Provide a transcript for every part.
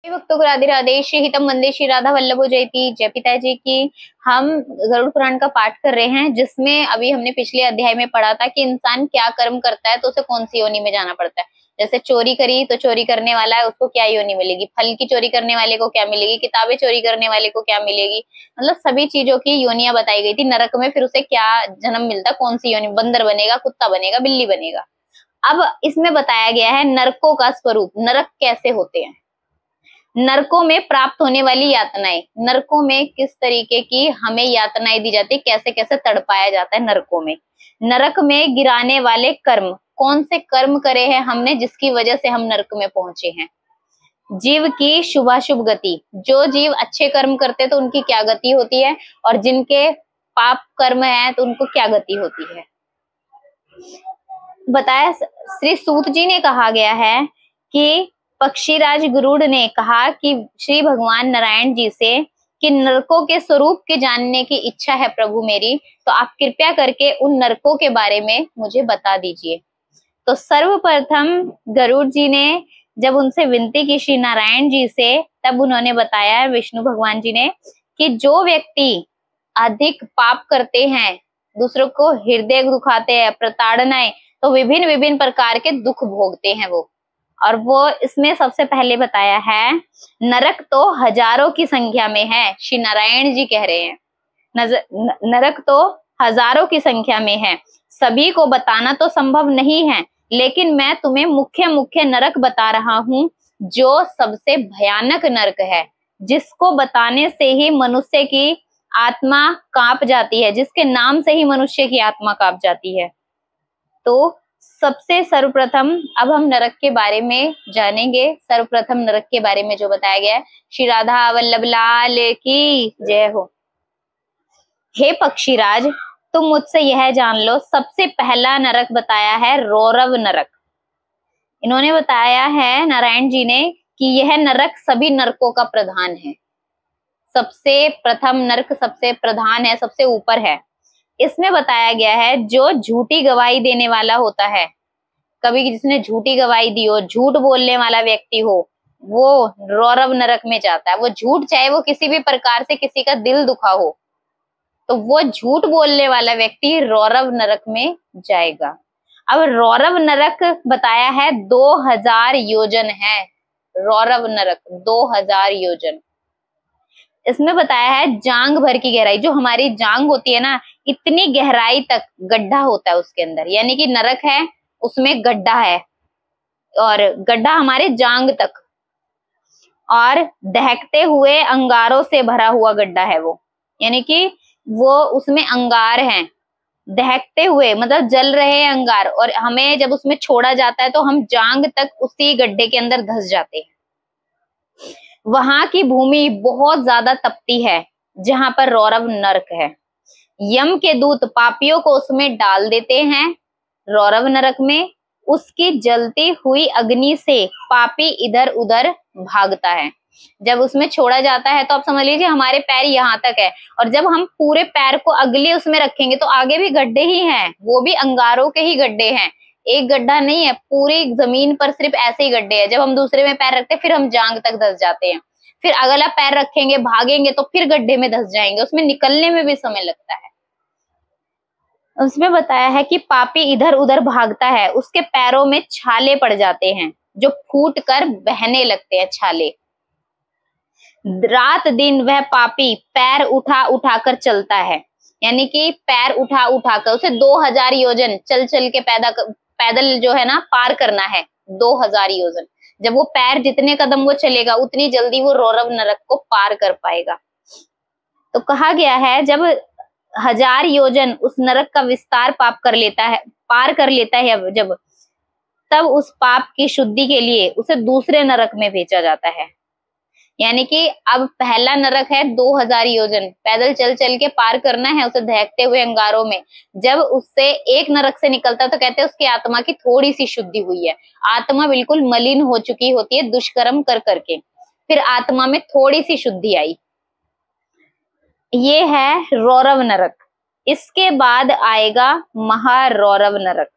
भक्तों को राधे राधे। श्री हितम वंदे श्री राधा वल्लभो जयति। जय पिताजी की। हम गरुड़ पुराण का पाठ कर रहे हैं, जिसमें अभी हमने पिछले अध्याय में पढ़ा था कि इंसान क्या कर्म करता है तो उसे कौन सी योनि में जाना पड़ता है। जैसे चोरी करी तो चोरी करने वाला है उसको क्या योनि मिलेगी, फल की चोरी करने वाले को क्या मिलेगी, किताबें चोरी करने वाले को क्या मिलेगी, मतलब सभी चीजों की योनियां बताई गई थी। नरक में फिर उसे क्या जन्म मिलता, कौन सी योनि, बंदर बनेगा, कुत्ता बनेगा, बिल्ली बनेगा। अब इसमें बताया गया है नरकों का स्वरूप, नरक कैसे होते हैं, नरकों में प्राप्त होने वाली यातनाएं, नरकों में किस तरीके की हमें यातनाएं दी जाती है, कैसे कैसे तड़पाया जाता है नरकों में। नरक में गिराने वाले कर्म, कौन से कर्म करे हैं हमने जिसकी वजह से हम नरक में पहुंचे हैं। जीव की शुभाशुभ गति, जो जीव अच्छे कर्म करते तो उनकी क्या गति होती है, और जिनके पाप कर्म है तो उनको क्या गति होती है। बताया श्री सूत जी ने कहा गया है कि पक्षीराज गरुड़ ने कहा कि श्री भगवान नारायण जी से कि नरकों के स्वरूप के जानने की इच्छा है प्रभु मेरी, तो आप कृपया करके उन नरकों के बारे में मुझे बता दीजिए। तो सर्वप्रथम गरुड़ जी ने जब उनसे विनती की श्री नारायण जी से, तब उन्होंने बताया विष्णु भगवान जी ने कि जो व्यक्ति अधिक पाप करते हैं, दूसरों को हृदय दुखाते हैं, प्रताड़नाएं, तो विभिन्न विभिन्न प्रकार के दुख भोगते हैं वो। और वो इसमें सबसे पहले बताया है नरक तो हजारों की संख्या में है, श्री नारायण जी कह रहे हैं नरक तो हजारों की संख्या में है, सभी को बताना तो संभव नहीं है, लेकिन मैं तुम्हें मुख्य मुख्य नरक बता रहा हूं जो सबसे भयानक नरक है, जिसको बताने से ही मनुष्य की आत्मा कांप जाती है, जिसके नाम से ही मनुष्य की आत्मा कांप जाती है। तो सबसे सर्वप्रथम अब हम नरक के बारे में जानेंगे। सर्वप्रथम नरक के बारे में जो बताया गया है, श्री राधा वल्लभ लाल की जय हो। हे पक्षीराज, तुम मुझसे यह जान लो, सबसे पहला नरक बताया है रौरव नरक। इन्होंने बताया है नारायण जी ने कि यह नरक सभी नरकों का प्रधान है, सबसे प्रथम नरक सबसे प्रधान है, सबसे ऊपर है। इसमें बताया गया है जो झूठी गवाही देने वाला होता है, कभी जिसने झूठी गवाही दी हो, झूठ बोलने वाला व्यक्ति हो, वो रौरव नरक में जाता है। वो झूठ, चाहे वो किसी भी प्रकार से किसी का दिल दुखा हो, तो वो झूठ बोलने वाला व्यक्ति रौरव नरक में जाएगा। अब रौरव नरक बताया है 2000 योजन है, रौरव नरक 2000 योजन। इसमें बताया है जांग भर की गहराई, जो हमारी जांग होती है ना, इतनी गहराई तक गड्ढा होता है उसके अंदर, यानी कि नरक है उसमें गड्ढा है, और गड्ढा हमारे जांग तक, और दहकते हुए अंगारों से भरा हुआ गड्ढा है वो, यानी कि वो उसमें अंगार हैं, दहकते हुए मतलब जल रहे हैं अंगार, और हमें जब उसमें छोड़ा जाता है तो हम जांग तक उसी गड्ढे के अंदर धंस जाते हैं। वहां की भूमि बहुत ज्यादा तपती है जहां पर रौरव नरक है। यम के दूत पापियों को उसमें डाल देते हैं रौरव नरक में। उसकी जलती हुई अग्नि से पापी इधर उधर भागता है। जब उसमें छोड़ा जाता है तो आप समझ लीजिए हमारे पैर यहाँ तक है, और जब हम पूरे पैर को अगले उसमें रखेंगे तो आगे भी गड्ढे ही हैं, वो भी अंगारों के ही गड्ढे हैं, एक गड्ढा नहीं है, पूरी जमीन पर सिर्फ ऐसे ही गड्ढे हैं। जब हम दूसरे में पैर रखते हैं फिर हम जांग तक धंस जाते हैं, फिर अगला पैर रखेंगे, भागेंगे तो फिर गड्ढे में धंस जाएंगे, उसमें निकलने में भी समय लगता है। उसमें बताया है कि पापी इधर उधर भागता है, उसके पैरों में छाले पड़ जाते हैं जो फूट कर बहने लगते हैं छाले। रात दिन वह पापी पैर उठा उठा कर चलता है, यानी कि पैर उठा उठा कर उसे 2000 योजन चल चल के पैदल जो है ना पार करना है, 2000 योजन। जब वो पैर जितने कदम वो चलेगा उतनी जल्दी वो रौरव नरक को पार कर पाएगा। तो कहा गया है जब 1000 योजन उस नरक का विस्तार पार कर लेता है जब, तब उस पाप की शुद्धि के लिए उसे दूसरे नरक में भेजा जाता है। यानी कि अब पहला नरक है 2000 योजन, पैदल चल चल के पार करना है उसे दहकते हुए अंगारों में। जब उससे एक नरक से निकलता है तो कहते हैं उसकी आत्मा की थोड़ी सी शुद्धि हुई है, आत्मा बिल्कुल मलिन हो चुकी होती है दुष्कर्म कर करके, फिर आत्मा में थोड़ी सी शुद्धि आई, ये है रौरव नरक। इसके बाद आएगा महारौरव नरक।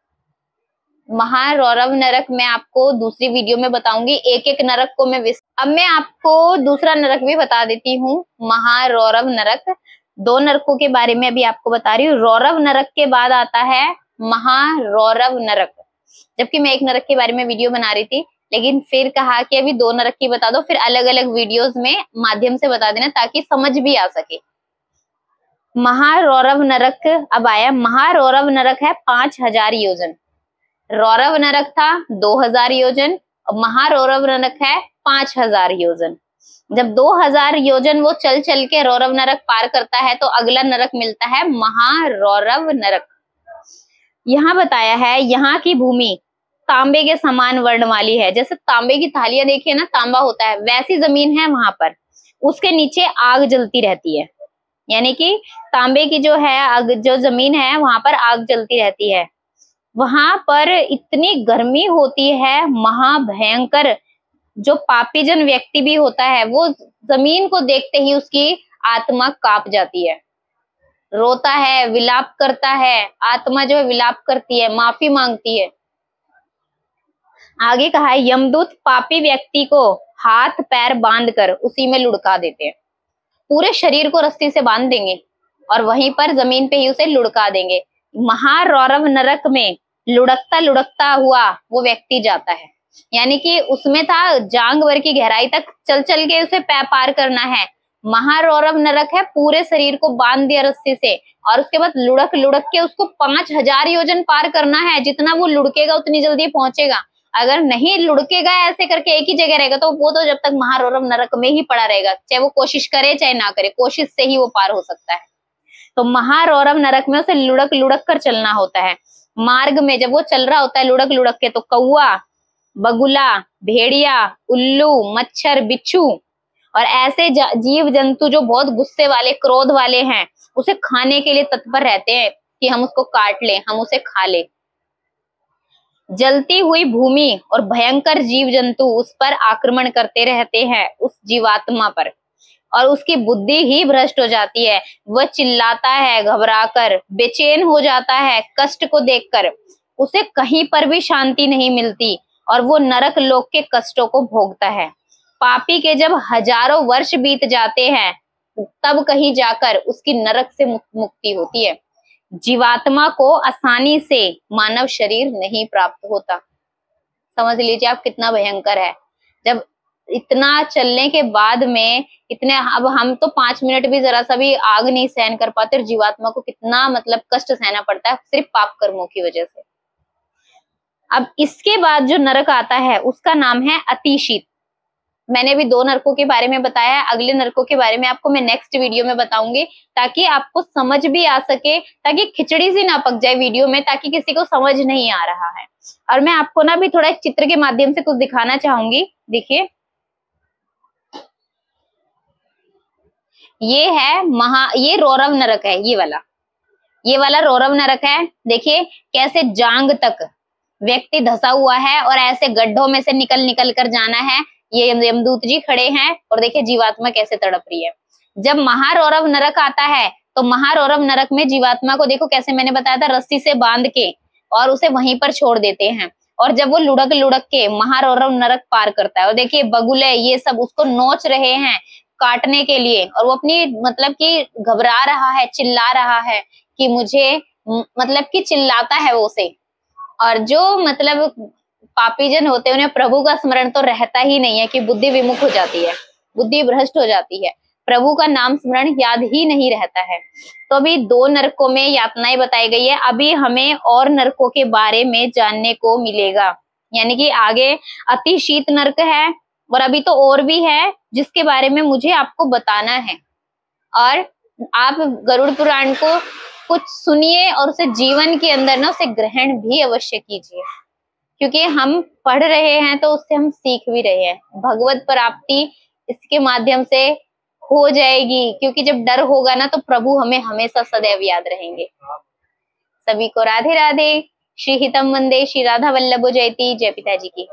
महारौरव नरक मैं आपको दूसरी वीडियो में बताऊंगी, एक एक नरक को मैं अब मैं आपको दूसरा नरक भी बता देती हूँ, महारौरव नरक। 2 नरकों के बारे में अभी आपको बता रही हूँ। रौरव नरक के बाद आता है महारौरव नरक। जबकि मैं एक नरक के बारे में वीडियो बना रही थी, लेकिन फिर कहा कि अभी 2 नरक की बता दो, फिर अलग अलग वीडियोस में माध्यम से बता देना ताकि समझ भी आ सके। महारौरव नरक अब आया। महारौरव नरक है 5000 योजन। रौरव नरक था 2000 योजन, महारौरव नरक है 5000 योजन। जब 2000 योजन वो चल चल के रौरव नरक पार करता है तो अगला नरक मिलता है महारौरव नरक। यहाँ बताया है, यहाँ की भूमि तांबे के समान वर्ण वाली है। जैसे तांबे की थालियां देखिए ना, तांबा होता है, वैसी जमीन है वहां पर। उसके नीचे आग जलती रहती है, यानी कि तांबे की जो है जो जमीन है वहां पर आग जलती रहती है। वहां पर इतनी गर्मी होती है, महाभयंकर। जो पापीजन व्यक्ति भी होता है वो जमीन को देखते ही उसकी आत्मा कांप जाती है, रोता है, विलाप करता है। आत्मा जो है विलाप करती है, माफी मांगती है। आगे कहा है, यमदूत पापी व्यक्ति को हाथ पैर बांधकर उसी में लुढ़का देते हैं। पूरे शरीर को रस्सी से बांध देंगे और वहीं पर जमीन पे ही उसे लुढ़का देंगे। महारौरव नरक में लुढ़कता लुढ़कता हुआ वो व्यक्ति जाता है, यानी कि उसमें था जांग भर की गहराई तक चल चल के उसे पार करना है। महारौरव नरक है, पूरे शरीर को बांध दिया रस्सी से और उसके बाद लुढ़क लुढ़क के उसको 5000 योजन पार करना है। जितना वो लुढ़केगा उतनी जल्दी पहुंचेगा। अगर नहीं लुढ़केगा, ऐसे करके एक ही जगह रहेगा, तो वो तो जब तक महारौरव नरक में ही पड़ा रहेगा, चाहे वो कोशिश करे चाहे ना करे, कोशिश से ही वो पार हो सकता है। तो महारौरव नरक में उसे लुढ़क लुढ़क कर चलना होता है। मार्ग में जब वो चल रहा होता है लुढ़क लुढ़क के, तो कौआ, बगुला, भेड़िया, उल्लू, मच्छर, बिच्छू और ऐसे जीव जंतु जो बहुत गुस्से वाले, क्रोध वाले हैं, उसे खाने के लिए तत्पर रहते हैं कि हम उसको काट लें, हम उसे खा लें। जलती हुई भूमि और भयंकर जीव जंतु उस पर आक्रमण करते रहते हैं, उस जीवात्मा पर, और उसकी बुद्धि ही भ्रष्ट हो जाती है। वह चिल्लाता है घबराकर, बेचैन हो जाता है कष्ट को देखकर। उसे कहीं पर भी शांति नहीं मिलती और वो नरक लोक के कष्टों को भोगता है। पापी के जब हजारों वर्ष बीत जाते हैं तब कहीं जाकर उसकी नरक से मुक्ति होती है। जीवात्मा को आसानी से मानव शरीर नहीं प्राप्त होता। समझ लीजिए आप कितना भयंकर है। जब इतना चलने के बाद में इतने, अब हम तो 5 मिनट भी जरा सा भी आग नहीं सहन कर पाते और जीवात्मा को कितना मतलब कष्ट सहना पड़ता है सिर्फ पाप कर्मों की वजह से। अब इसके बाद जो नरक आता है उसका नाम है अतिशीत। मैंने भी 2 नरकों के बारे में बताया है, अगले नरकों के बारे में आपको मैं नेक्स्ट वीडियो में बताऊंगी, ताकि आपको समझ भी आ सके, ताकि खिचड़ी सी ना पक जाए वीडियो में, ताकि किसी को समझ नहीं आ रहा है। और मैं आपको ना भी थोड़ा एक चित्र के माध्यम से कुछ दिखाना चाहूंगी। देखिए, ये है ये रौरव नरक है, ये वाला रौरव नरक है। देखिए कैसे जांग तक व्यक्ति धसा हुआ है और ऐसे गड्ढों में से निकल निकल कर जाना है। ये यमदूत जी खड़े हैं और देखिए जीवात्मा कैसे तड़प रही है। जब महारौरव नरक आता है तो महारौरव नरक में जीवात्मा को देखो कैसे, मैंने बताया था, रस्सी से बांध के और उसे वहीं पर छोड़ देते हैं। और जब वो लुढ़क लुढ़क के महारौरव नरक पार करता है, और देखिए बगुले ये सब उसको नोच रहे हैं काटने के लिए, और वो अपनी मतलब कि घबरा रहा है, चिल्ला रहा है कि मुझे, मतलब कि चिल्लाता है वो उसे। और जो मतलब पापीजन होते हैं उन्हें प्रभु का स्मरण तो रहता ही नहीं है, कि बुद्धि विमुख हो जाती है, बुद्धि भ्रष्ट हो जाती है, प्रभु का नाम स्मरण याद ही नहीं रहता है। तो अभी 2 नरकों में यातनाएं बताई गई है। अभी हमें और नरकों के बारे में जानने को मिलेगा, यानी कि आगे अति शीत नरक है और अभी तो और भी है जिसके बारे में मुझे आपको बताना है। और आप गरुड़ पुराण को कुछ सुनिए और उसे जीवन के अंदर ना उसे ग्रहण भी अवश्य कीजिए, क्योंकि हम पढ़ रहे हैं तो उससे हम सीख भी रहे हैं। भगवत प्राप्ति इसके माध्यम से हो जाएगी, क्योंकि जब डर होगा ना तो प्रभु हमें हमेशा सदैव याद रहेंगे। सभी को राधे राधे। श्री हितम वंदे, श्री राधा वल्लभ जयती। जय पिताजी की।